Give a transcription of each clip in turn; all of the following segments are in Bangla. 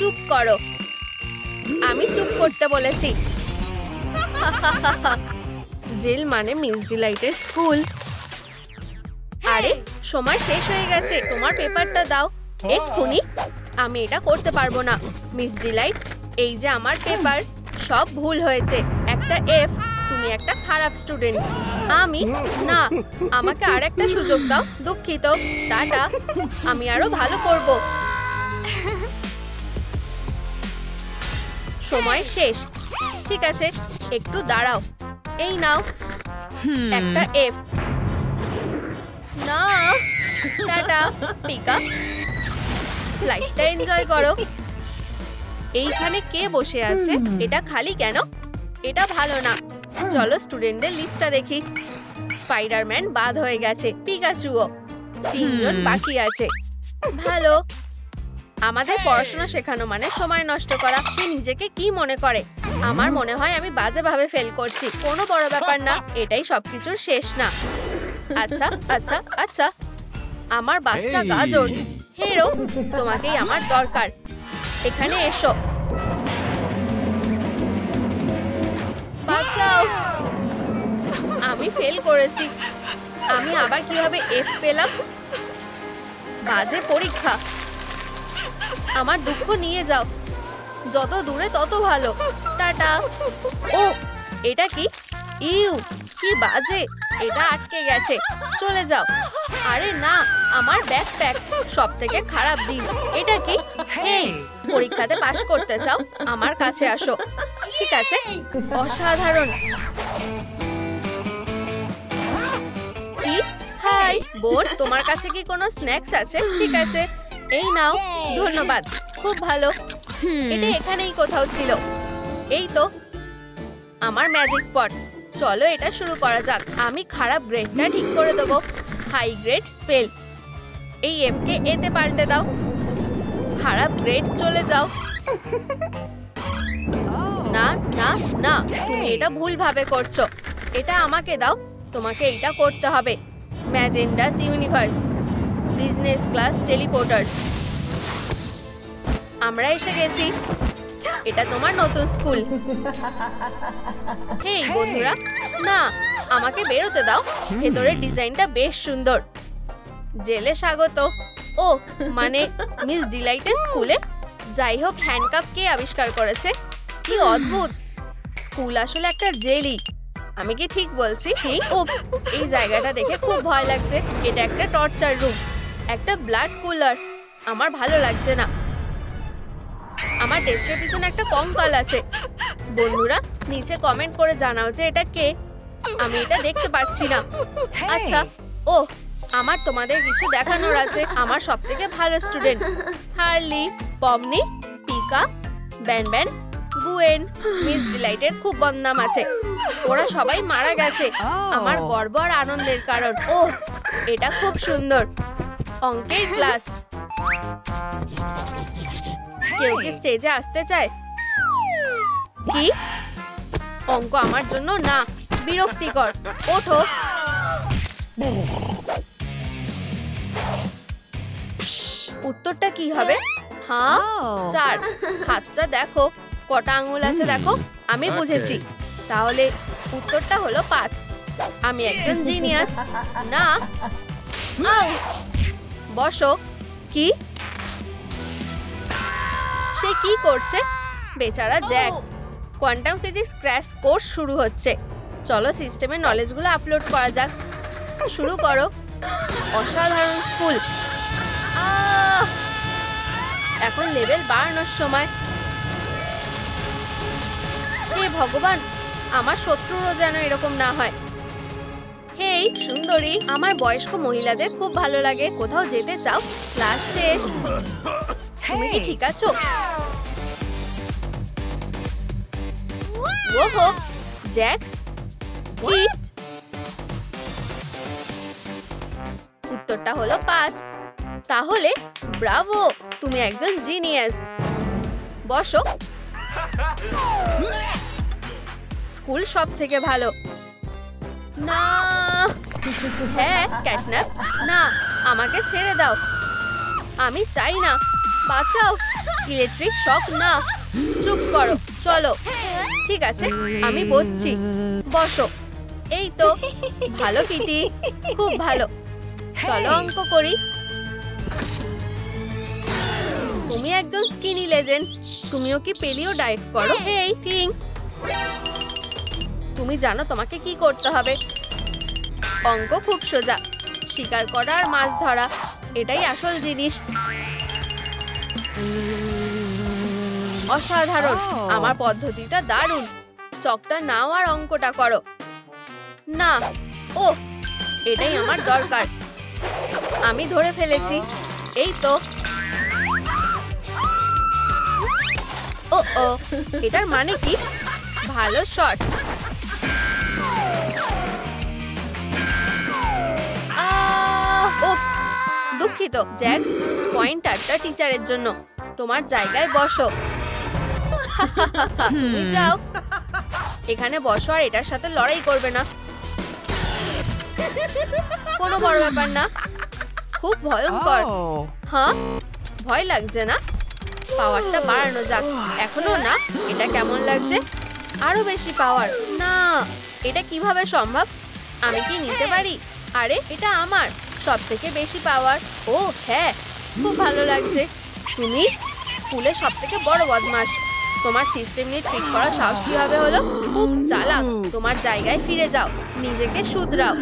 চুপ করো, আমি চুপ করতে বলেছি। জেল মানে মিস ডিলাইটের স্কুল। আরে সময় শেষ হয়ে গেছে, তোমার পেপারটা দাও এক্ষুনি। আমি এটা করতে পারবো না মিস ডিলাইট, এই যে আমার পেপার, সব ভুল হয়েছে। একটা এফ, তুমি একটা খারাপ স্টুডেন্ট। আমি না, আমাকে আর একটা সুযোগ দাও। দুঃখিত, টাটা, আমি আরো ভালো করব। সময় শেষ। ঠিক আছে, একটু দাঁড়াও, এই নাও একটা এফ। না, টাটা পিকা, ফ্লাইটটা এনজয় করো। এইখানে কে বসে আছে? এটা খালি কেন? এটা ভালো না। চলো স্টুডেন্টদের লিস্টটা দেখি। স্পাইডারম্যান বাদ হয়ে গেছে, পিকাচুও। 3 জন বাকি আছে। ভালো। আমাদের পড়াশোনা শেখানো মানে সময় নষ্ট করা। সে নিজেকে কি মনে করে? আমার মনে হয় আমি বাজেভাবে ফেল করছি। কোনো বড় ব্যাপার না, এটাই সবকিছুর শেষ না। আচ্ছা আচ্ছা আচ্ছা, আমার বাচ্চা গাজর, হিরো, তোমাকেই আমার দরকার। এখানে এসো। বাঁচাও, আমি ফেল করেছি। আমি আবার কিভাবে এফ পেলাম? বাজে পরীক্ষা। আমার দুঃখ নিয়ে যাও, যত দূরে তত ভালো। টাটা। ও, এটা কি? ইউ, কি বাজে, এটা আটকে গেছে। চলে যাও। আরে না, আমার ব্যাকপ্যাক, সবথেকে খারাপ দিন। এটা কি? এই, পরীক্ষাতে পাশ করতে চাও? আমার কাছে আসো। ঠিক আছে, অসাধারণ। কি? হাই বোন, তোমার কাছে কি কোনো স্ন্যাক্স আছে? ঠিক আছে, এই নাও। ধন্যবাদ, খুব ভালো। এটা এখানেই কোথাও ছিল। এই তো আমার ম্যাজিক পট। চলো এটা শুরু করা যাক। আমি খারাপ গ্রেডটা ঠিক করে দেবো। High grade spell. এই এফ কে এতে পাল্টে দাও। খারাপ গ্রেড, চলে যাও। না না না, তুমি এটা ভুলভাবে করছো। এটা আমাকে দাও, তোমাকে এটা করতে হবে। ম্যাজেন্ডাস ইউনিভার্স, বিজনেস ক্লাস টেলিপোর্টার্স। আমরা এসে গেছি। এটা তোমার নতুন স্কুল। হেই বন্ধুরা, না, আমাকে বেরোতে দাও। ভেতরের ডিজাইনটা বেশ সুন্দর। জেলে স্বাগত। ও, মানে মিস ডিলাইটের স্কুলে। যাই হোক, হ্যান্ডকাফ কে আবিষ্কার করেছে? কি অদ্ভুত। স্কুল আসলে একটা জেলই। আমি কি ঠিক বলছি? উপস, এই জায়গাটা দেখে খুব ভয় লাগছে। এটা একটা টর্চার রুম, একটা ব্লাড কুলার। আমার ভালো লাগছে না। আমার ডেস্কের পিছনে একটা কঙ্কাল আছে। বন্ধুরা, নিচে কমেন্ট করে জানাও যে এটা কে। আমি এটা দেখতে পাচ্ছি না। আচ্ছা, ও, আমার তোমাদের কিছু দেখানোর আছে। আমার সবথেকে ভালো student Harley, Pomni, Pika, Banban, Gwen. Miss ডিলাইটের খুব বদনাম আছে। ওরা সবাই মারা গেছে। আমার গর্ব আর আনন্দের কারণ। ও, এটা খুব সুন্দর। অঙ্কের ক্লাস। কেউ কি স্টেজে আসতে চায়? কি? অঙ্ক আমার জন্য না, বিরক্তিকর। ওঠো। উত্তরটা কি হবে? হ্যাঁ, 4। হাতটা দেখো, কটা আঙুল আছে দেখো। আমি বুঝেছি। তাহলে উত্তরটা হলো 5। আমি একজন জিনিয়াস। না, বসো। কি? সে কি করছে? বেচারা Jax. Quantum physics crash course শুরু হচ্ছে। চলো সিস্টেমের নলেজগুলো আপলোড করা যাক। শুরু করো। অসাধারণ স্কুল। এখন লেভেল বাড়ানোর সময়। হে ভগবান, আমার শত্রুরও যেন এরকম না হয়। হেই সুন্দরী, আমার বয়স্ক মহিলাদের খুব ভালো লাগে। কোথাও যেতে চাও? ক্লাস শেষ। তুমি কি ঠিক আছো? ওহো, জ্যাক্স, কি? উত্তরটা হলো 5। তাহলে ব্রাভো, তুমি একজন জিনিয়াস। বসো। স্কুল সব থেকে ভালো। না, হ্যাঁ ক্যাটন্যাপ, না, আমাকে ছেড়ে দাও। আমি চাই না, বাঁচাও। ইলেকট্রিক শক না। চুপ করো, চলো। ঠিক আছে, আমি বসছি। বসো। এই তো, ভালো কিটি, খুব ভালো। চলো অঙ্ক করি। তুমি একজন স্কিনি লেজেন্ড, তুমিও কি পেলিও ডায়েট করো? হেই কিং, তুমি জানো তোমাকে কি করতে হবে। অঙ্ক খুব সোজা, শিকার করা আর মাছ ধরা, এটাই আসল জিনিস। অসাধারণ, আমার পদ্ধতিটা দারুণ। চকটা নাও আর অঙ্কটা করো। না, ও এটাই আমার দরকার। আমি ধরে ফেলেছি। এই তো। ও ও, এটার মানে কি? ভালো শট। উপস, দুঃখিত জ্যাক্স। পয়েন্টারটা টিচারের জন্য। তোমার জায়গায় বসো। তুমি যাও, এখানে বসো আর এটার সাথে লড়াই করবে না। কোনো বড় ব্যাপার না। খুব ভয়ঙ্কর। হ্যাঁ, ভয় লাগছে না? পাওয়ারটা বাড়ানো যাক। এখনো না। এটা কেমন লাগছে? আরো বেশি পাওয়ার। না, এটা কিভাবে সম্ভব? আমি কি নিতে পারি? আরে এটা আমার সব থেকে বেশি পাওয়ার। ও হ্যাঁ, খুব ভালো লাগছে। তুমি স্কুলে সব থেকে বড় বদমাশ। তোমার সিস্টেম নিয়ে ট্রিট করার সাহস কিভাবে হলো? খুব চালাক। তোমার জায়গায় ফিরে যাও, নিজেকে শুধরাও।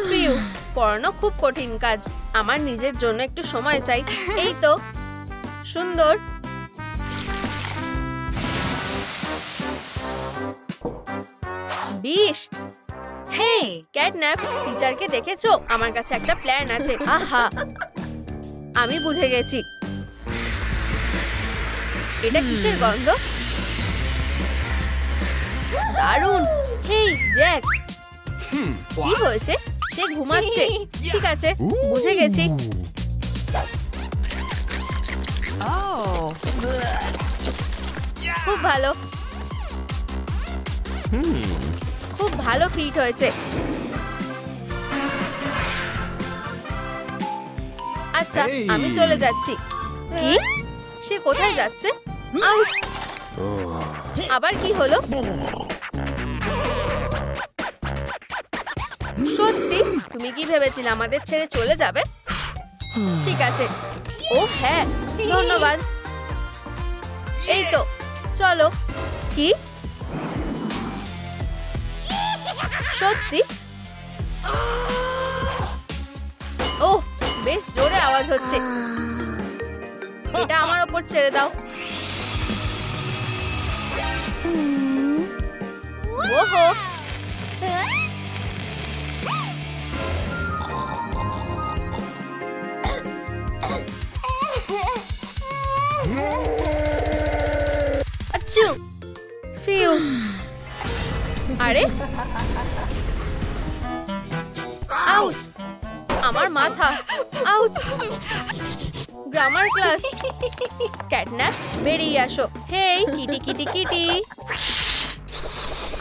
ফিউ, পড়ানো খুব কঠিন কাজ। আমার নিজের জন্য একটু সময় চাই। এই তো, সুন্দর। বিশ। হেই ক্যাটন্যাপ, টিচারকে দেখেছো? আমার কাছে একটা প্ল্যান আছে। আহা, আমি বুঝে গেছি। এটা কিসের গন্ধ? দারুণ। হেই জ্যাক্স, কি হয়েছে? সে ঘুমাচ্ছে। ঠিক আছে, বুঝে গেছি। খুব ভালো, খুব ভালো ফিট হয়েছে। আচ্ছা, আমি চলে যাচ্ছি। কি? সে কোথায় যাচ্ছে? আউচ! আবার কি হলো? সত্যি? তুমি কি ভেবেছিলে আমাদের ছেড়ে চলে যাবে? ঠিক আছে। ও হ্যাঁ, ধন্যবাদ। এই তো, চলো। কি? সত্যি? ওহ, বেশ জোরে আওয়াজ হচ্ছে। এটা আমার ওপর ছেড়ে দাও। ওহো, আচ্ছু, ফিউ। আরে আউচ, আমার মাথা। আউচ। Grammar class. ক্যাটন্যাপ, বেরিয়ে আসো। হেই কিটি কিটি কিটি,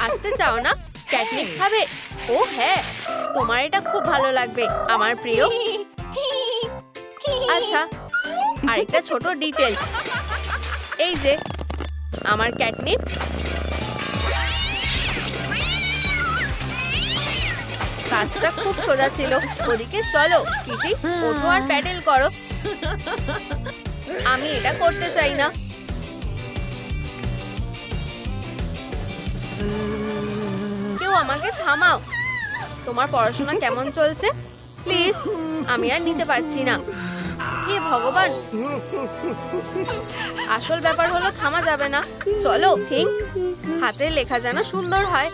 আসতে চাও না? ক্যাটনিপ খাবে? ও হ্যাঁ, তোমার এটা খুব ভালো লাগবে, আমার প্রিয়। আচ্ছা, আরেকটা ছোট ডিটেল। এই যে আমার ক্যাটনিপ। কাজটা খুব সোজা ছিল। ওদিকে চলো কিটি, ওঠো আর প্যাডেল করো। আমি এটা করতে চাই না। কেউ আমাকে থামাও। তোমার পড়াশোনা কেমন চলছে? প্লিজ, আমি আর নিতে পারছি না। হে ভগবান, আসল ব্যাপার হলো থামা যাবে না। চলো থিং, হাতের লেখা যেন সুন্দর হয়।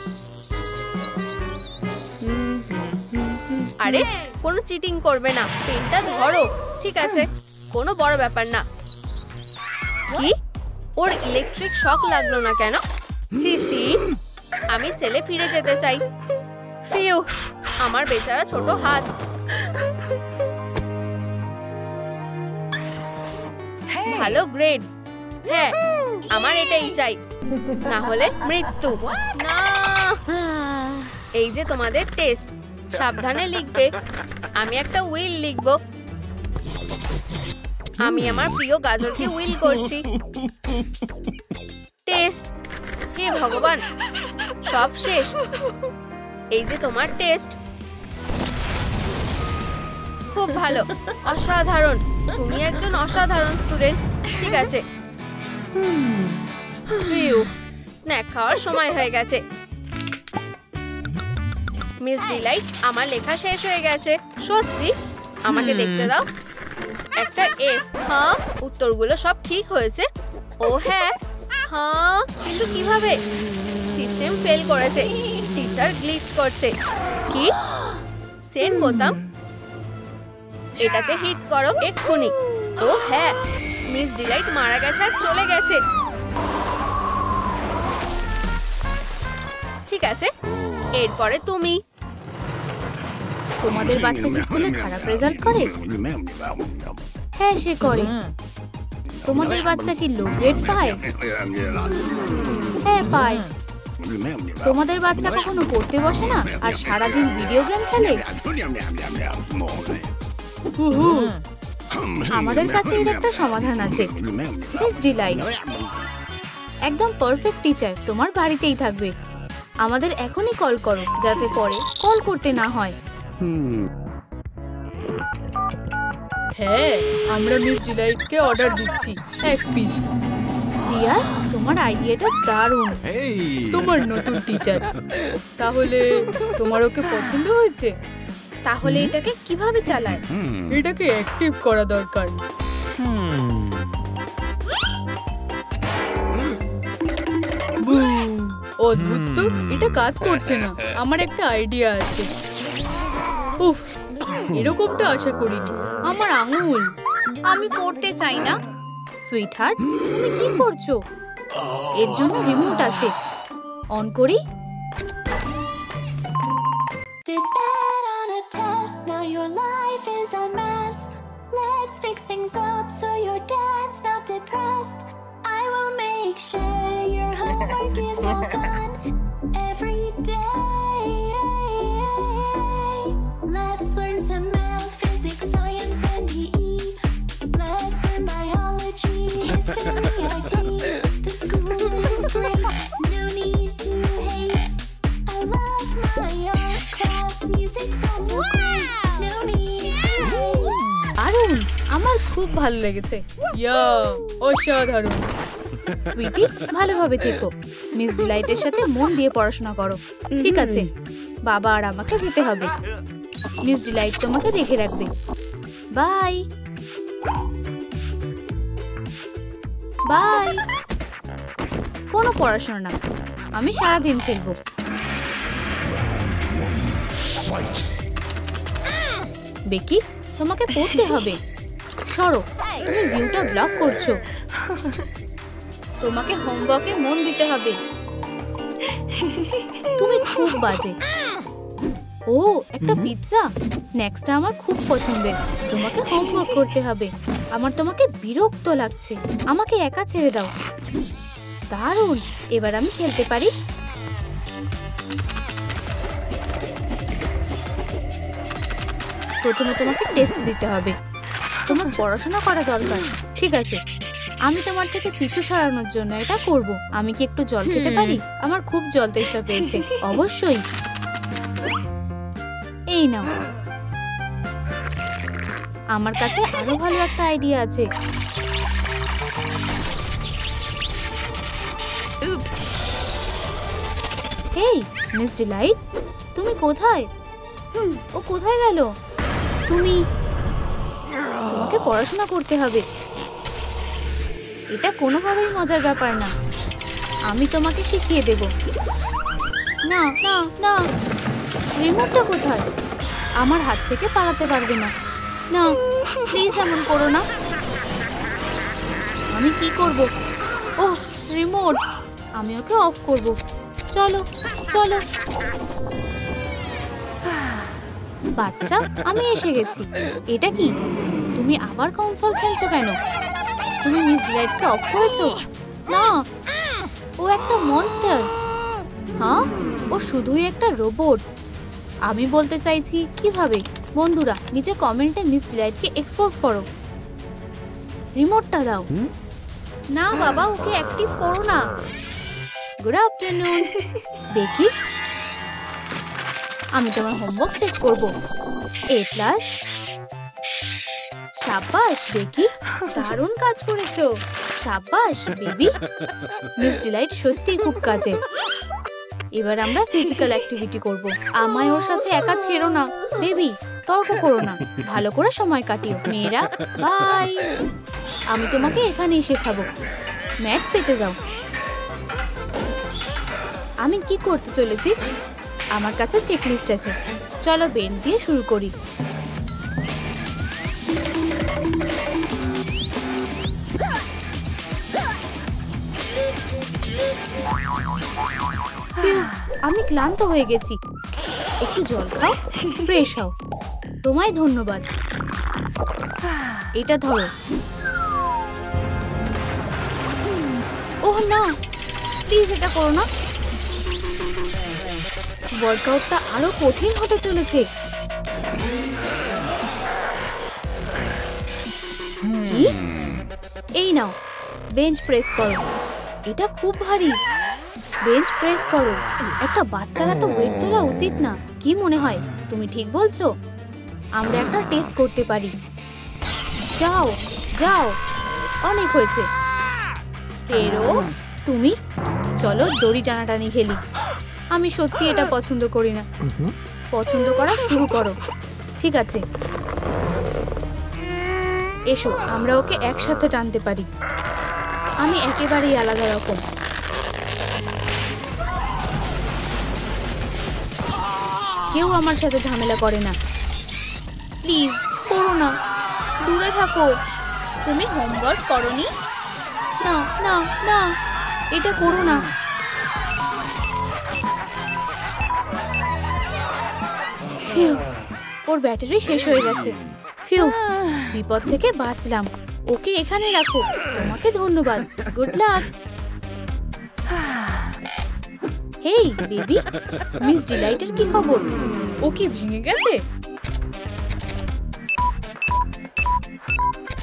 আরে কোনো চিটিং করবে না, পেনটা ধরো। ঠিক আছে, কোনো বড় ব্যাপার না। কি? ওর ইলেকট্রিক শক লাগলো না কেন? সিসি, আমি সেলে ফিরে যেতে চাই। ফিউ, আমার বেচারা ছোট হাত। ভালো গ্রেড। হ্যাঁ, আমার এটাই চাই, না হলে মৃত্যু। না, এই যে তোমাদের টেস্ট, সাবধানে লিখবে। আমি একটা উইল লিখব। আমি আমার প্রিয় গাজরকে উইল করছি। টেস্ট। হে ভগবান, সব শেষ। এই যে তোমার টেস্ট। খুব ভালো, অসাধারণ। তুমি একজন অসাধারণ স্টুডেন্ট। ঠিক আছে, স্ন্যাক খাওয়ার সময় হয়ে গেছে। মিস ডিলাইট, আমার লেখা শেষ হয়ে গেছে। সত্যি? আমাকে দেখতে দাও। একটা এফ। হ্যাঁ, উত্তরগুলো সব ঠিক হয়েছে। ও হ্যাঁ, হ্যাঁ, কিন্তু কিভাবে? সিস্টেম ফেল করেছে। টিচার গ্লিচ করছে। কি? সেন্ড বোতাম। এটাতে হিট করো এক্ষুনি। ও হ্যাঁ, মিস ডিলাইট মারা গেছে আর চলে গেছে। ঠিক আছে, এরপরে তুমি। তোমাদের বাচ্চা কি স্কুলে খারাপ রেজাল্ট করে? হ্যাঁ, সে করে। তোমাদের বাচ্চা কি লো গ্রেড পায়? হ্যাঁ, পায়। তোমাদের বাচ্চা কখনো পড়তে বসে না আর সারাদিন ভিডিও গেম খেলে? আমাদের কাছে এর একটা সমাধান আছে। মিস ডিলাইট একদম পারফেক্ট টিচার তোমার বাড়িতেই থাকবে। আমাদের এখনই কল করো, যাতে পরে কল করতে না হয়। হ্যাঁ, আমরা মিস ডিলাইটকে অর্ডার দিচ্ছি 1 পিস। রিয়া, তোমার আইডিয়াটা দারুণ। তোমার নতুন টিচার। তাহলে তোমার ওকে পছন্দ হয়েছে? তাহলে এটাকে কিভাবে চালায়? এটাকে অ্যাক্টিভ করা দরকার। বু, অদ্ভুত তো, এটা কাজ করছে না। আমার একটা আইডিয়া আছে। উফ, এরকমটা আশা করিনি। আমার আঙুল। আমি পড়তে চাই না। সুইটহার্ট, তুমি কি করছো? এর জন্য রিমোট আছে। অন করি। Did bad on a test, now your life is a mess. Let's fix things up so your dad's not depressed. I will make sure your homework is all done every day. Let's learn some math, physics, science, and PE. Let's learn biology, history, IT. The school is great, no need to hate. I love my art class, music's also great, no need to hate. দারুণ, আমার খুব ভালো লেগেছে। ইয়া, অসাধারণ। সুইটি, ভালোভাবে থেকো। মিস ডিলাইটের সাথে মন দিয়ে পড়াশোনা করো। ঠিক আছে, বাবা আর আমাকে যেতে হবে। মিস ডিলাইট তোমাকে দেখে রাখবে। Bye bye. কোনো পড়াশোনা না, আমি সারাদিন খেলবো। বেকি, তোমাকে পড়তে হবে। সরো, তুমি ভিউটা ব্লক করছো। তোমাকে হোমওয়ার্কে মন দিতে হবে। তুমি খুব বাজে। ও, একটা পিৎজা। স্ন্যাক্সটা আমার খুব পছন্দের। তোমাকে হোমওয়ার্ক করতে হবে। আমার তোমাকে বিরক্ত লাগছে। আমাকে একা ছেড়ে দাও। দারুণ, এবার আমি খেলতে পারি। প্রথমে তোমাকে টেস্ট দিতে হবে। তোমার পড়াশোনা করা দরকার। ঠিক আছে, আমি তোমার থেকে পিছু সরানোর জন্য এটা করব। আমি কি একটু জল খেতে পারি? আমার খুব জল তেষ্টা পেয়েছে। অবশ্যই। এই নাও। আমার কাছে আরো ভালো একটা আইডিয়া আছে। হেই মিস ডিলাইট, তুমি কোথায়? ও কোথায় গেল? তোমাকে পড়াশোনা করতে হবে। এটা কোনোভাবেই মজার ব্যাপার না। আমি তোমাকে শিখিয়ে দেব। না না না, রিমোটটা কোথায়? আমার হাত থেকে পালাতে পারবে না। না, প্লিজ এমন করো না। আমি কি করব? ওহ, রিমোট। আমি ওকে অফ করব। চলো চলো। বাচ্চা, আমি এসে গেছি। এটা কি? তুমি আবার কনসোল খেলছো কেন? তুমি মিস ডিলাইটকে অফ করেছো? না, ও একটা মনস্টার। হ্যাঁ, ও শুধুই একটা রোবট। আমি বলতে চাইছি কিভাবে। বন্ধুরা, নিচে কমেন্টে মিস ডিলাইটকে এক্সপোজ করো। রিমোটটা দাও। না বাবা, ওকে অ্যাক্টিভ করো না। Good afternoon. দেখি, আমি তোমার হোমওয়ার্ক চেক করব। A+। সাবাস দেখি, দারুণ কাজ করেছো। সাবাস বেবি। মিস ডিলাইট সত্যি খুব কাজে। এবার আমরা ফিজিক্যাল অ্যাক্টিভিটি করব। আমায় ওর সাথে একা ছেড়ো না বেবি, তর্ক করো না, ভালো করে সময় কাটিও। মেয়েরা বাই। আমি তোমাকে এখানেই শেখাবো। ম্যাট পেতে যাও। আমি কি করতে চলেছি? আমার কাছে চেকলিস্ট আছে, চলো বেন্ড দিয়ে শুরু করি। আমি ক্লান্ত হয়ে গেছি, একটু জল খাও, ফ্রেশ হও। তোমায় ধন্যবাদ। এটা ধরো। ওহ না, প্লিজ এটা করো না। ওয়ার্কআউটটা আরো কঠিন হতে চলেছে। কি? এই নাও, বেঞ্চ প্রেস করো। এটা খুব ভারী। বেঞ্চ প্রেস করো। একটা বাচ্চার এত ওয়েট তোলা উচিত না। কি মনে হয়, তুমি ঠিক বলছো? আমরা একটা টেস্ট করতে পারি। যাও যাও, অনেক হয়েছে। হেরো, তুমি চলো দড়ি টানাটানি খেলি। আমি সত্যি এটা পছন্দ করি না। পছন্দ করা শুরু করো। ঠিক আছে, এসো আমরা ওকে একসাথে টানতে পারি। আমি একেবারেই আলাদা রকম। কেউ আমার সাথে ঝামেলা করে না। প্লিজ করো না, দূরে থাকো। তুমি হোমওয়ার্ক করোনি? না না না, এটা করো না। ফিউ, ওর ব্যাটারি শেষ হয়ে গেছে। ফিউ, বিপদ থেকে বাঁচলাম। ওকে এখানে রাখো। তোমাকে ধন্যবাদ। Good luck. Hey baby, miss ডিলাইটের কি খবর? ও কি ভেঙে গেছে?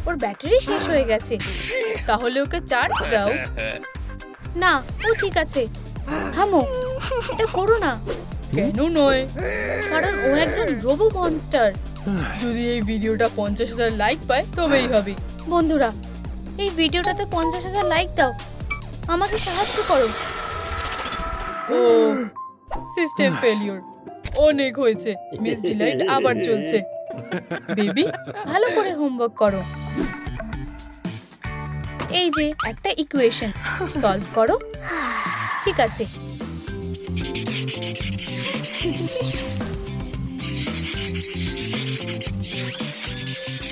ওর ব্যাটারি শেষ হয়ে গেছে। তাহলে ওকে চার্জ দাও। না, ও ঠিক আছে। থামো, এটা করো না। কেন নয়? কারণ ও একজন রোবো মনস্টার। যদি এই ভিডিওটা 50,000 লাইক পায় তবেই হবে। বন্ধুরা, এই ভিডিওটাতে 50,000 লাইক দাও। আমাকে সাহায্য করো। ও, সিস্টেম ফেলিওর। অনেক হয়েছে। মিস ডিলাইট আবার চলছে। বেবি, ভালো করে হোমওয়ার্ক করো। এই যে একটা ইকুয়েশন সলভ করো। ঠিক আছে।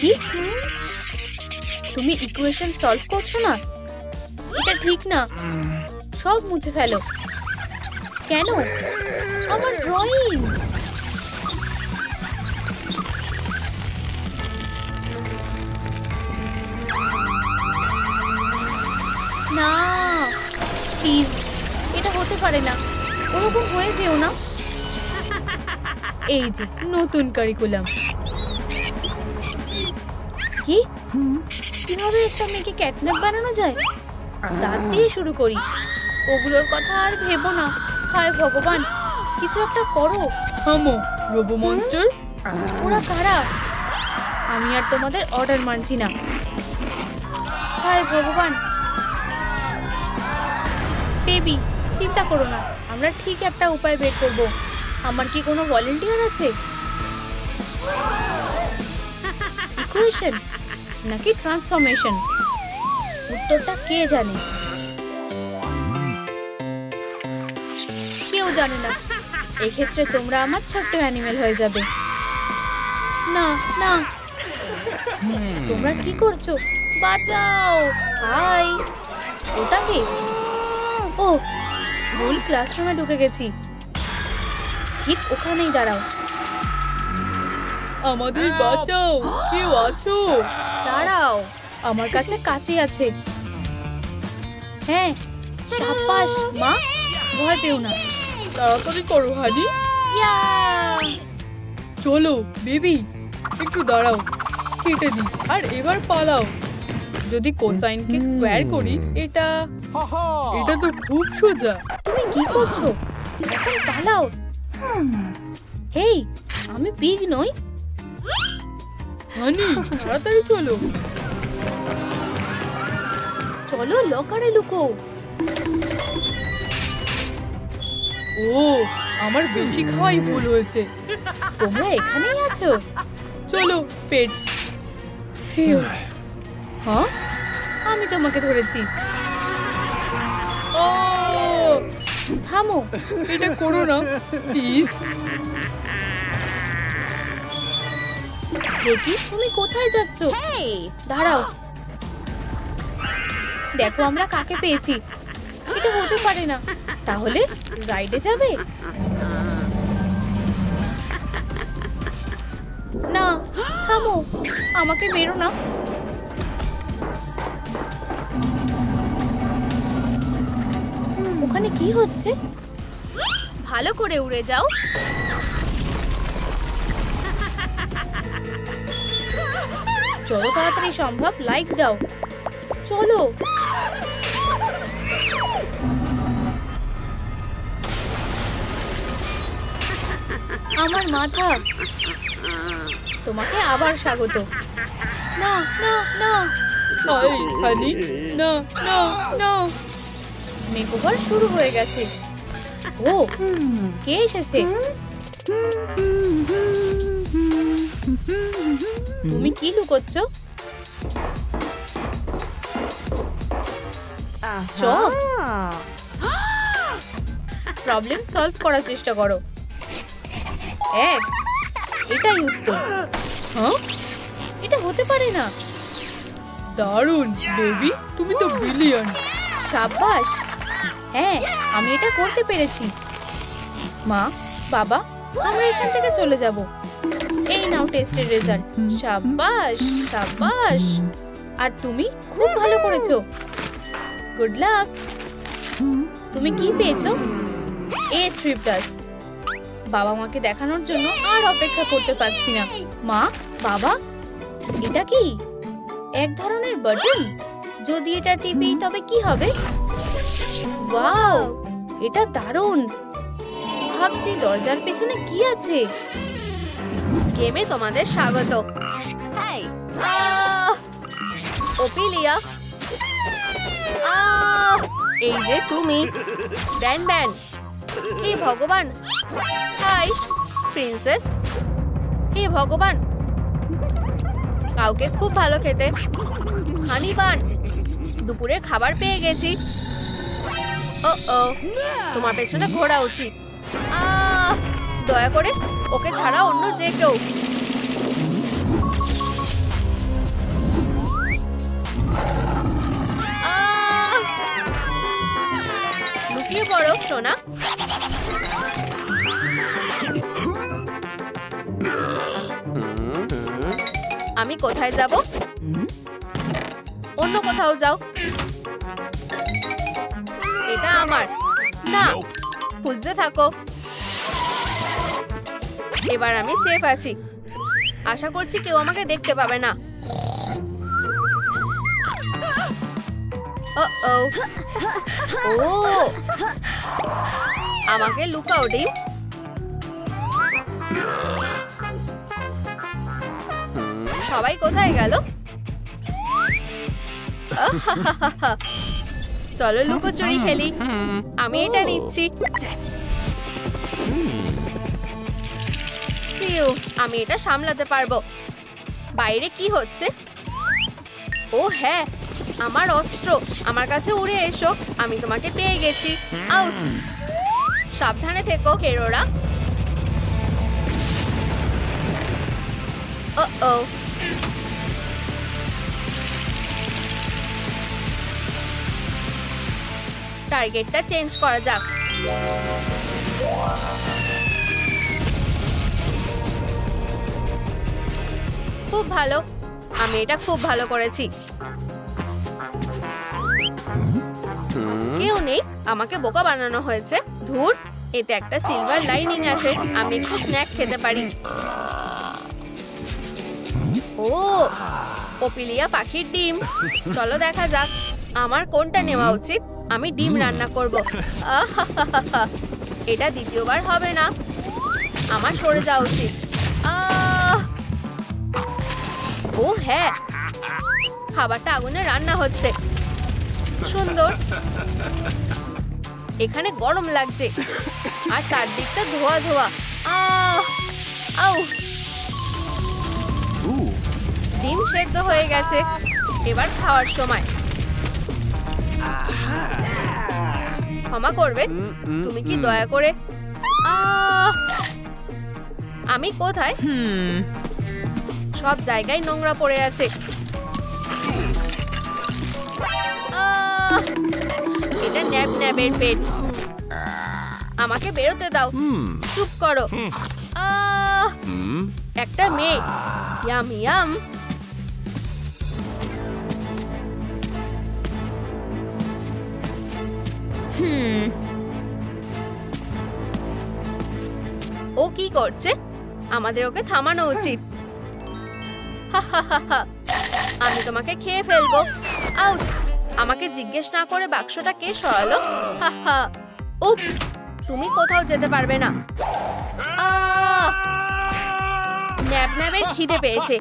কি? তুমি ইকুয়েশন সলভ করছো না? এটা ঠিক না। সব মুছে ফেলো। কেন? আমার ড্রয়িং। না প্লিজ, এটা হতে পারে না। ওরকম হয়ে যেও না। এই যে নতুন কারিকুলাম। কি? কিভাবে একটা মেয়েকে ক্যাটন্যাপ বানানো যায়? দাঁত দিয়ে শুরু করি। ওগুলোর কথা আর ভেবো না। হায় ভগবান, কিছু একটা করো। থামো রোবো মনস্টার। ওরা কারা? আমি আর তোমাদের অর্ডার মানছি না। হায় ভগবান। বেবি, চিন্তা করো না, আমরা ঠিক একটা উপায় বের করব। আমার কি কোনো ভলেন্টিয়ার আছে? ইকুয়েশন নাকি ট্রান্সফরমেশন? উত্তরটা কে জানে? কেউ জানে না। এক্ষেত্রে তোমরা আমার ছোট্ট অ্যানিমেল হয়ে যাবে। না না, তোমরা কি করছো? বাঁচাও। হাই, ওটা কে? ও, ভুল ক্লাসরুমে ঢুকে গেছি। ঠিক ওখানেই দাঁড়াও। আমাদের বাঁচাও, কেউ আছো? দাঁড়াও, আমার কাছে কাঁচি আছে। হ্যাঁ, সাবাস মা, ভয় পেও না। তাড়াতাড়ি করো হানি। ইয়া! চলো বেবি, একটু দাঁড়াও, কেটে দিই। আর এবার পালাও। যদি কোসাইনকে স্কোয়ার করি এটা তো খুব সোজা। তুমি কি করছো? এখন পালাও। হেই, আমি পিগ নই। হানি তাড়াতাড়ি চলো। চলো লকারে লুকো। ও, আমার বেশি খাওয়াই ভুল হয়েছে। তোমরা এখানেই আছো? চলো পেট। ফিউ। হ্যাঁ, আমি তোমাকে ধরেছি। ও, থামো। এটা করো না প্লিজ। দেখি তুমি কোথায় যাচ্ছ? দাঁড়াও, দেখো আমরা কাকে পেয়েছি। এটা হতে পারে না। তাহলে রাইডে যাবে? না, থামো, আমাকে মেরো না। ওখানে কি হচ্ছে? ভালো করে উড়ে যাও। যত তাড়াতাড়ি সম্ভব লাইক দাও। চলো। আমার মাথা। তোমাকে আবার স্বাগত। না না না, হাই হানি, না না না। মেকওভার শুরু হয়ে গেছে। ও, কে এসেছে? তুমি কি লুকোচ্ছ? চক। প্রবলেম সলভ করার চেষ্টা করো। এক, এটাই উত্তর। হ্যাঁ, এটা হতে পারে না। দারুণ বেবি, তুমি তো ব্রিলিয়ান্ট। সাব্বাস। হ্যাঁ, আমি এটা করতে পেরেছি। মা, বাবা, আমরা এখান থেকে চলে যাব। এই নাও টেস্টের রেজাল্ট। সাব্বাস সাব্বাস। আর তুমি খুব ভালো করেছো। Good luck. তুমি কি পেয়েছো? A3+। বাবা মাকে দেখানোর জন্য আর অপেক্ষা করতে পারছি না। মা, বাবা, এটা কি? এক ধরনের বাটন। যদি এটা টিপি তবে কি হবে? ওয়াও, এটা দারুণ। ভাবছি দরজার পেছনে কি আছে। গেমে তোমাদের স্বাগত। ওপিলিয়া, এই যে তুমি। Ban ban. হে ভগবান। High princess. হে ভগবান, কাউকে খুব ভালো খেতে। হানি বান, দুপুরে খাবার পেয়ে গেছি। ও ও, তোমার পেছনে ঘোরা উচিত। দয়া করে ওকে ছাড়া অন্য যে কেউ। লুকিয়ে পড়ো সোনা। আমি কোথায় যাব? অন্য কোথাও যাও। এটা আমার না। খুঁজতে থাকো। এবার আমি সেফ আছি। আশা করছি কেউ আমাকে দেখতে পাবে না। ও আমাকে লুকাও ডিম। সবাই কোথায় গেল? চলো লুকোচুরি খেলি। আমি এটা নিচ্ছি। আমি এটা সামলাতে পারবো। বাইরে কি হচ্ছে? ও হ্যাঁ, আমার অস্ত্র। আমার কাছে উড়ে এসো। আমি তোমাকে পেয়ে গেছি। আউচ। সাবধানে থেকো হেরোরা। ও টার্গেটটা চেঞ্জ করা যাক। খুব ভালো। আমি এটা খুব ভালো করেছি। কেউ নেই। আমাকে বোকা বানানো হয়েছে। ধুর, এতে একটা সিলভার লাইনিং আছে। আমি একটু স্ন্যাক খেতে পারি। ও ওপিলিয়া পাখির ডিম। চলো দেখা যাক আমার কোনটা নেওয়া উচিত। আমি ডিম রান্না করব। আহাহাহা, এটা দ্বিতীয়বার হবে না। আমার সরে যাওয়া উচিত। ও হ্যাঁ, খাবারটা আগুনে রান্না হচ্ছে। সুন্দর। এখানে গরম লাগছে আর চারদিকটা ধোয়া ধোয়া। আউ, ডিম সেদ্ধ হয়ে গেছে। এবার খাওয়ার সময়। ক্ষমা করবে, তুমি কি দয়া করে? আমি কোথায়? সব জায়গায় নোংরা পড়ে আছে। এটা ন্যাপ ন্যাপের পেট। আমাকে বেরোতে দাও। চুপ করো। একটা মেয়ে। Yam yam. ও কি করছে? আমাদের ওকে থামানো উচিত। আমি তোমাকে খেয়ে ফেলবো। আউচ! আমাকে জিজ্ঞেস না করে বাক্সটা কে সরালো? উপস! তুমি কোথাও যেতে পারবে না। ন্যাপ ন্যাপের খিদে পেয়েছে।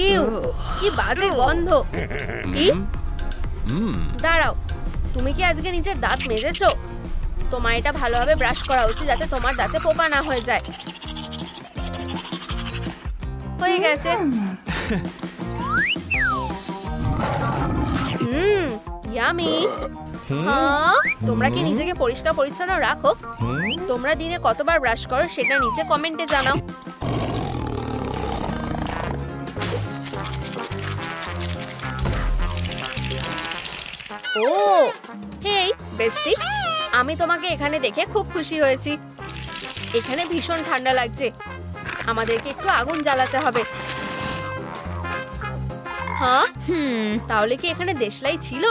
ইউ, কি বাজে গন্ধ। কি? দাঁড়াও, তুমি কি আজকে নিজের দাঁত মেজেছো? তোমার এটা ভালোভাবে ব্রাশ করা উচিত যাতে তোমার দাঁতে পোকা না হয়ে যায়। হয়ে গেছে। ইয়ামি। হ্যাঁ, তোমরা কি নিজেকে পরিষ্কার পরিচ্ছন্ন রাখো? তোমরা দিনে কতবার ব্রাশ করো সেটা নিচে কমেন্টে জানাও। ও হেই বেস্টি, আমি তোমাকে এখানে দেখে খুব খুশি হয়েছি। এখানে ভীষণ ঠান্ডা লাগছে। আমাদেরকে একটু আগুন জ্বালাতে হবে। হ্যাঁ, তাহলে কি এখানে দেশলাই ছিল?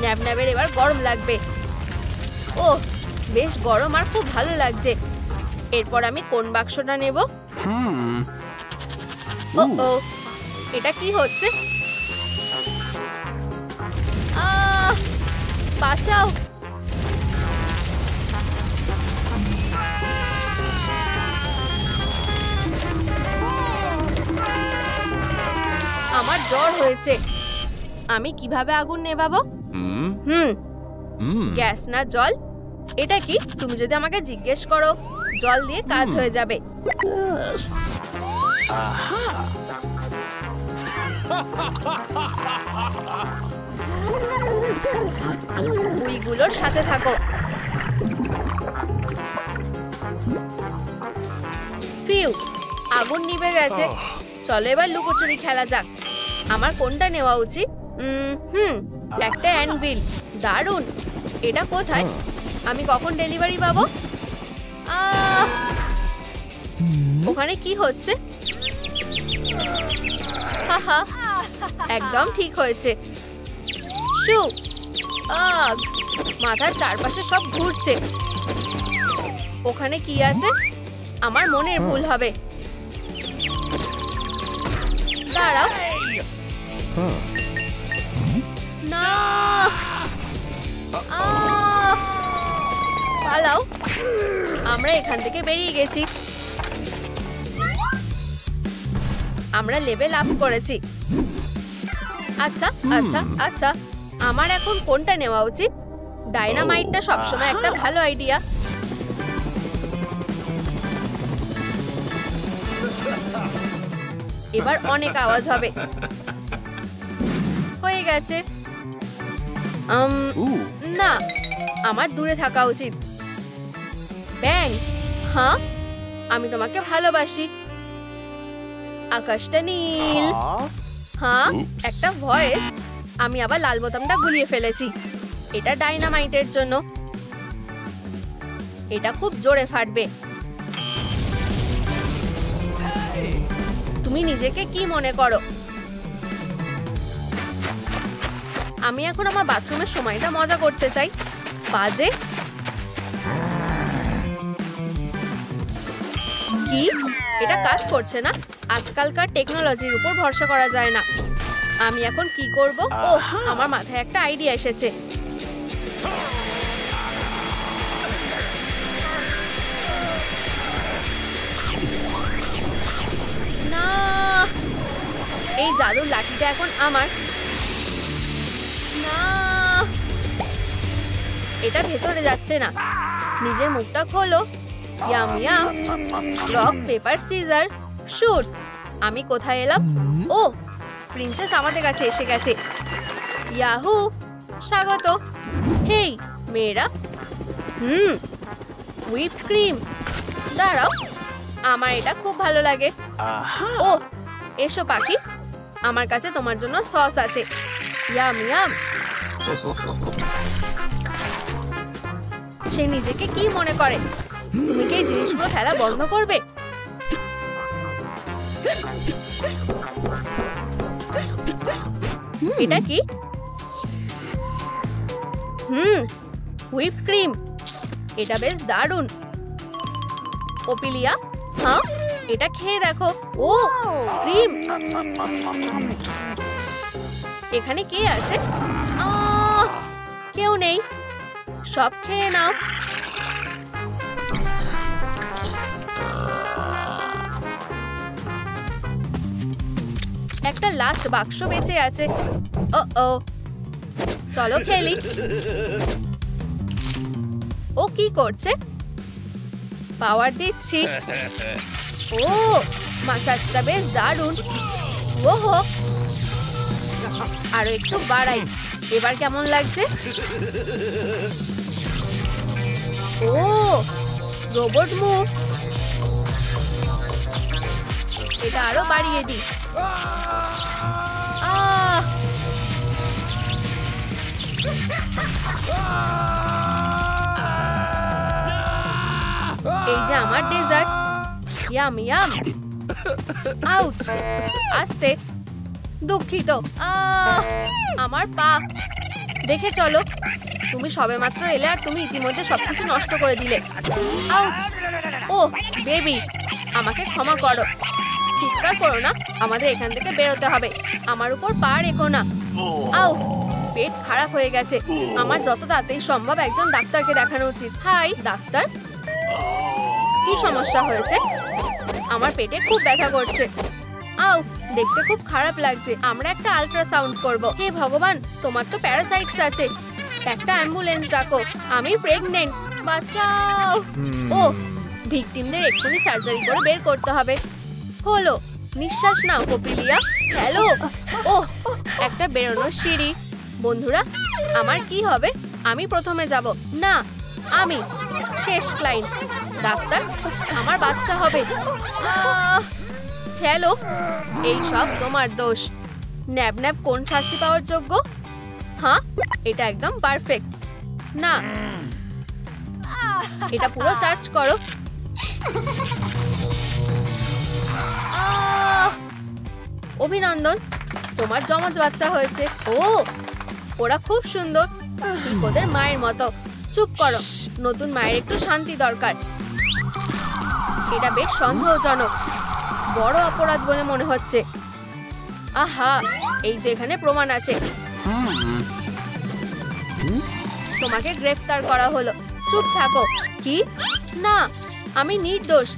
ন্যাপ ন্যাপের এবার গরম লাগবে। ও বেশ গরম আর খুব ভালো লাগছে। এরপর আমি কোন বাক্সটা নেব? ও, এটা কি হচ্ছে? বাঁচাও! আমার জ্বর হয়েছে। আমি কিভাবে আগুন নেভাবো? গ্যাস না জল? এটা কি? তুমি যদি আমাকে জিজ্ঞেস করো, জল দিয়ে কাজ হয়ে যাবে। বুইগুলোর সাথে থাকো। ফিউ, আগুন নিভে গেছে। চলো এবার লুকোচুরি খেলা যাক। আমার কোনটা নেওয়া উচিত? একটা অ্যানভিল। দারুণ। এটা কোথায়? আমি কখন ডেলিভারি পাবো? ওখানে কি হচ্ছে? হাহা, একদম ঠিক হয়েছে। শু! আগ! মাথার চারপাশে সব ঘুরছে। ওখানে কি আছে? আমার মনের ভুল হবে। দাঁড়াও। না! পালাও। আমরা এখান থেকে বেরিয়ে গেছি। আমরা লেভেল আপ করেছি। আচ্ছা আচ্ছা আচ্ছা, আমার এখন কোনটা নেওয়া উচিত? ডাইনামাইটটা সবসময় একটা ভালো আইডিয়া। এবার অনেক আওয়াজ হবে। হয়ে গেছে। না, আমার দূরে থাকা উচিত। ব্যাং! হ্যাঁ, আমি তোমাকে ভালোবাসি। আকাশটা নীল। হ্যাঁ, একটা ভয়েস। আমি আবার লাল বোতামটা গুলিয়ে ফেলেছি। এটা ডাইনামাইটের জন্য। এটা খুব জোরে ফাটবে। তুমি নিজেকে কি মনে করো? আমি এখন আমার বাথরুমের সময়টা মজা করতে চাই। বাজে কি? কি? এটা কাজ করছে না? আজকালকার টেকনোলজির উপর ভরসা করা যায় না। আমি এখন কি করব? ও, আমার মাথায় একটা আইডিয়া এসেছে। না, এই জাদুর লাঠিটা এখন আমার। না, এটা ভেতরে যাচ্ছে না। নিজের মুখটা খোলো। Yam yam. Rock paper scissor shoot. আমি কোথায় এলাম? ও, প্রিন্সেস আমাদের কাছে এসে গেছে। ইয়াহু, স্বাগত। হেই মেয়েরা। Whip cream. দাঁড়াও, আমার এটা খুব ভালো লাগে। ও, এসো পাখি, আমার কাছে তোমার জন্য সস আছে। Yam yam. সে নিজেকে কি মনে করে? তুমি কি এই জিনিসগুলো ফেলা বন্ধ করবে? এটা কি? Whip cream. এটা বেশ দারুণ। ওপিলিয়া, হ্যাঁ, এটা খেয়ে দেখো। ও, ক্রিম। এখানে কে আছে? কেউ নেই। সব খেয়ে নাও। একটা লাস্ট বাক্স বেঁচে আছে। ও, চলো খেলি। ও কি করছে? পাওয়ার দিচ্ছি। ও, মাসাজটা বেশ দারুণ। ওহো, আরো একটু বাড়াই। এবার কেমন লাগছে? ও, রোবট মুভ। এটা আরো বাড়িয়ে দিই। এই যে আমার ডেজার্ট। Yam yam. আউচ, আস্তে। দুঃখিত। আমার পা। দেখে চলো। তুমি সবেমাত্র এলে আর তুমি ইতিমধ্যে সবকিছু নষ্ট করে দিলে। আউচ। ও বেবি, আমাকে ক্ষমা করো। চিৎকার করো না, আমাদের এখান থেকে বেরোতে হবে। আমার উপর পা রেখো না। আউ, পেট খারাপ হয়ে গেছে। আমার যত তাড়াতাড়ি সম্ভব একজন ডাক্তারকে দেখানো উচিত। হাই ডাক্তার, কি সমস্যা হয়েছে? আমার পেটে খুব ব্যথা করছে। আউ, দেখতে খুব খারাপ লাগছে। আমরা একটা আল্ট্রাসাউন্ড করব। হে ভগবান, তোমার তো প্যারাসাইটস আছে। একটা অ্যাম্বুলেন্স ডাকো। আমি প্রেগনেন্ট, বাঁচাও। ও, ভিকটিমদের এক্ষুনি সার্জারি করে বের করতে হবে। হলো, নিঃশ্বাস নাও কপিলিয়া। হ্যালো। ও, একটা বেরোনোর সিঁড়ি। বন্ধুরা, আমার কি হবে? আমি প্রথমে যাব না, আমি শেষ ক্লায়েন্ট। ডাক্তার, আমার বাচ্চা হবে। হ্যালো, এই সব তোমার দোষ। ন্যাব ন্যাব কোন শাস্তি পাওয়ার যোগ্য? হ্যাঁ, এটা একদম পারফেক্ট। না, এটা পুরো চার্জ করো। অভিনন্দন, তোমার জমজ বাচ্চা হয়েছে। ও, ওরা খুব সুন্দর, ঠিক ওদের মায়ের মতো। চুপ করো, নতুন মায়ের একটু শান্তি দরকার। এটা বেশ সন্দেহজনক। বড় অপরাধ বলে মনে হচ্ছে। আহা, এই তো এখানে প্রমাণ আছে। তোমাকে গ্রেফতার করা হলো। চুপ থাকো। কি? না, আমি নির্দোষ।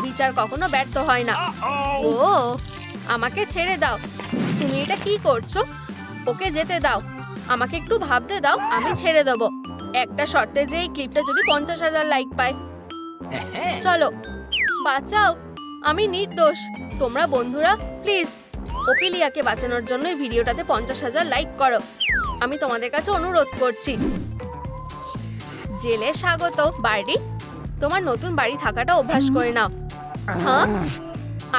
বিচার কখনো ব্যর্থ হয় না। ও, আমাকে ছেড়ে দাও। তুমি এটা কি করছো? ওকে যেতে দাও। আমাকে একটু ভাবতে দাও, আমি ছেড়ে দেবো। একটা শর্তে যে এই ক্লিপটা যদি 50,000 লাইক পায়। চলো, বাঁচাও, আমি নির্দোষ। তোমরা বন্ধুরা প্লিজ ওপিলিয়াকে বাঁচানোর জন্য এই ভিডিওটাতে 50,000 লাইক করো। আমি তোমাদের কাছে অনুরোধ করছি। জেলে স্বাগত। বাড়ি, তোমার নতুন বাড়ি থাকাটা অভ্যাস করে নাও। হ্যাঁ,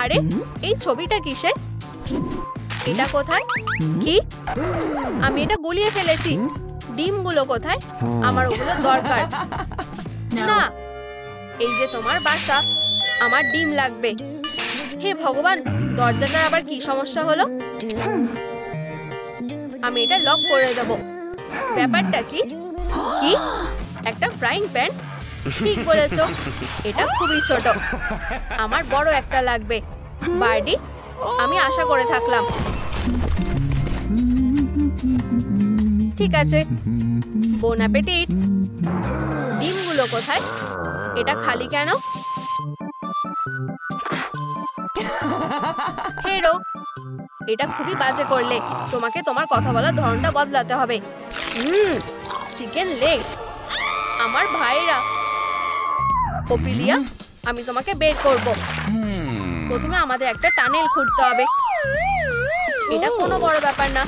আরে এই ছবিটা কিসের? এটা কোথায়? কি? আমি এটা গুলিয়ে ফেলেছি। ডিমগুলো কোথায়? আমার ওগুলো দরকার না। এই যে তোমার বাসা, আমার ডিম লাগবে। হে ভগবান, দরজাটার আবার কি সমস্যা হলো? আমি এটা লক করে দেব। ব্যাপারটা কি? কি? একটা ফ্রাইং প্যান? ঠিক বলেছো, এটা খুবই ছোট। আমার বড় একটা লাগবে। বার্ডি, আমি আশা করে থাকলাম। ঠিক আছে, বোন অ্যাপেটিট। ডিমগুলো কোথায়? এটা খালি কেন? হেরো, এটা খুবই বাজে করলে। তোমাকে তোমার কথা বলার ধরনটা বদলাতে হবে। Chicken leg. আমার ভাইরা। ওপিলিয়া, আমি তোমাকে বের করব। প্রথমে আমাদের একটা টানেল খুঁড়তে হবে। এটা কোনো বড় ব্যাপার না।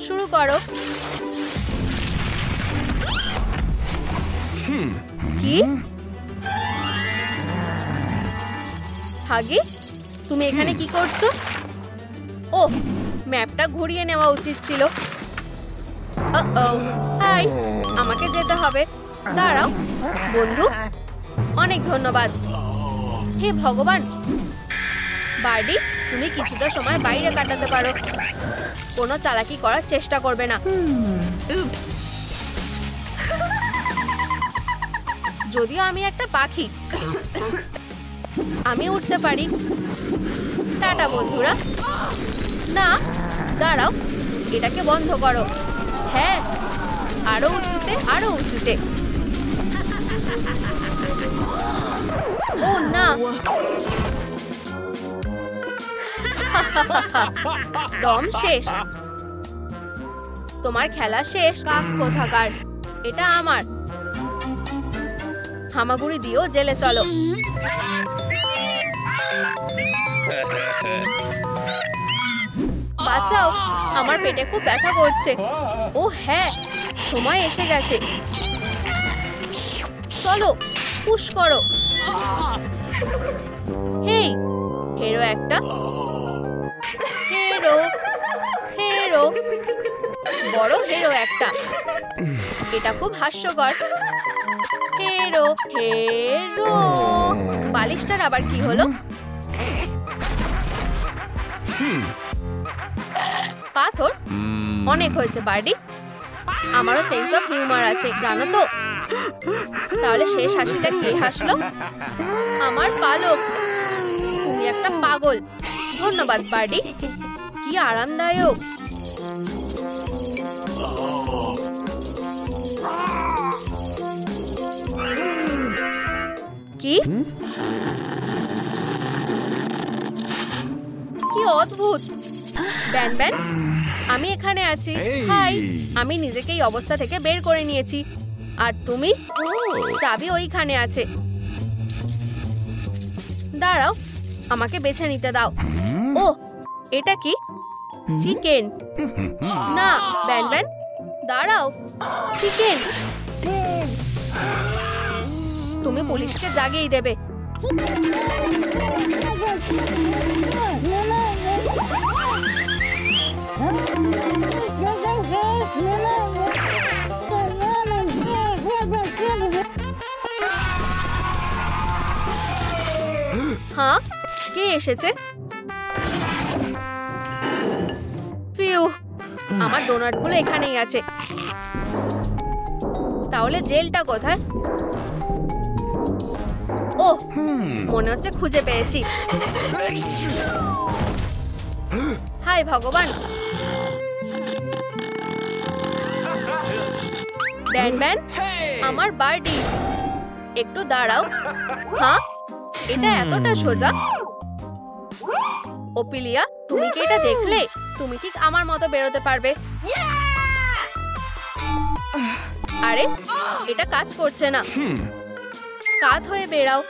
শুরু করো। কি? হাগি, তুমি এখানে কি করছো? ও, ম্যাপটা ঘুরিয়ে নেওয়া উচিত ছিল। হাই, আমাকে যেতে হবে। দাঁড়াও বন্ধু, অনেক ধন্যবাদ। হে ভগবান। বার্ডি, তুমি কিছুটা সময় বাইরে কাটাতে পারো। কোনো চালাকি করার চেষ্টা করবে না। যদিও আমি একটা পাখি, আমি উঠতে পারি। টাটা বন্ধুরা। না, দাঁড়াও, এটাকে বন্ধ করো। হ্যাঁ, আরো উঁচুতে, আরো উঁচুতে। ও না, দম শেষ। তোমার খেলা শেষ, কাক কোথাকার। এটা আমার। হামাগুড়ি দিও, জেলে চলো। বাঁচাও, আমার পেটে খুব ব্যথা করছে। ও হ্যাঁ, সময় এসে গেছে। চলো, পুশ করো। হেই, হেরো একটা। হেরো, হেরো, বড় হেরো একটা। এটা খুব হাস্যকর। হেরো, হেরো। বালিশটার আবার কি হলো? পাথর? অনেক হয়েছে বার্ডি। আমারও সেন্স অফ হিউমার আছে, জানো তো। তাহলে শেষ হাসিটা কে হাসলো? আমার পালক। তুমি একটা পাগল। ধন্যবাদ বার্ডি। কি আরামদায়ক। কি? কি অদ্ভুত। ব্যান ব্যান, আমি এখানে আছি। হাই, আমি নিজেকে এই অবস্থা থেকে বের করে নিয়েছি। আর তুমি? চাবি ওইখানে আছে। দাঁড়াও, আমাকে বেছে নিতে দাও। ও, এটা কি? চিকেন। না, ব্যান ব্যান, দাঁড়াও। চিকেন। তুমি পুলিশকে জাগিয়ে দেবে। হ্যাঁ, কে এসেছে? ফিউ, আমার ডোনাটগুলো এখানেই আছে। তাহলে জেলটা কোথায়? ও, মনে হচ্ছে খুঁজে পেয়েছি। হাই ভগবান। ব্যান ব্যান, আমার বার্ডি। একটু দাঁড়াও। হ্যাঁ, এটা এতটা সোজা? ওপিলিয়া, তুমি কি এটা দেখলে? তুমি ঠিক আমার মতো বেরোতে পারবে। আরে, এটা কাজ করছে না। কাত হয়ে বেরাও।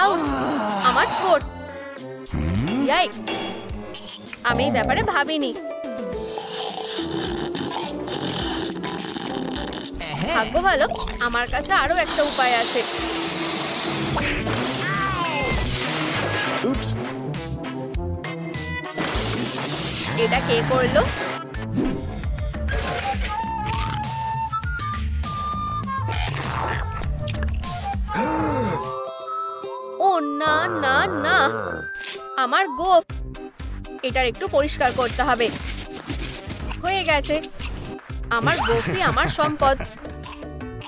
আউচ, আমার ঠোঁট। ইয়াইক্স, আমি এই ব্যাপারে ভাবিনি। ভাগ্য ভালো, আমার কাছে আরো একটা উপায় আছে। এটা কে করলো? ও না না না, আমার গোফ। এটার একটু পরিষ্কার করতে হবে। হয়ে গেছে। আমার গোফই আমার সম্পদ।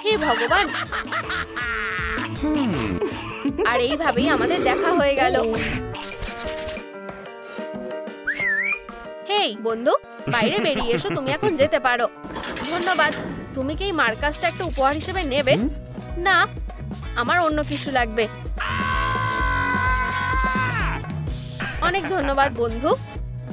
হে ভগবান, আর এইভাবেই আমাদের দেখা হয়ে গেল। হেই বন্ধু, বাইরে বেরিয়ে এসো, তুমি এখন যেতে পারো। ধন্যবাদ। তুমি কি এই মার্কাসটা একটা উপহার হিসেবে নেবে? না, আমার অন্য কিছু লাগবে। অনেক ধন্যবাদ বন্ধু।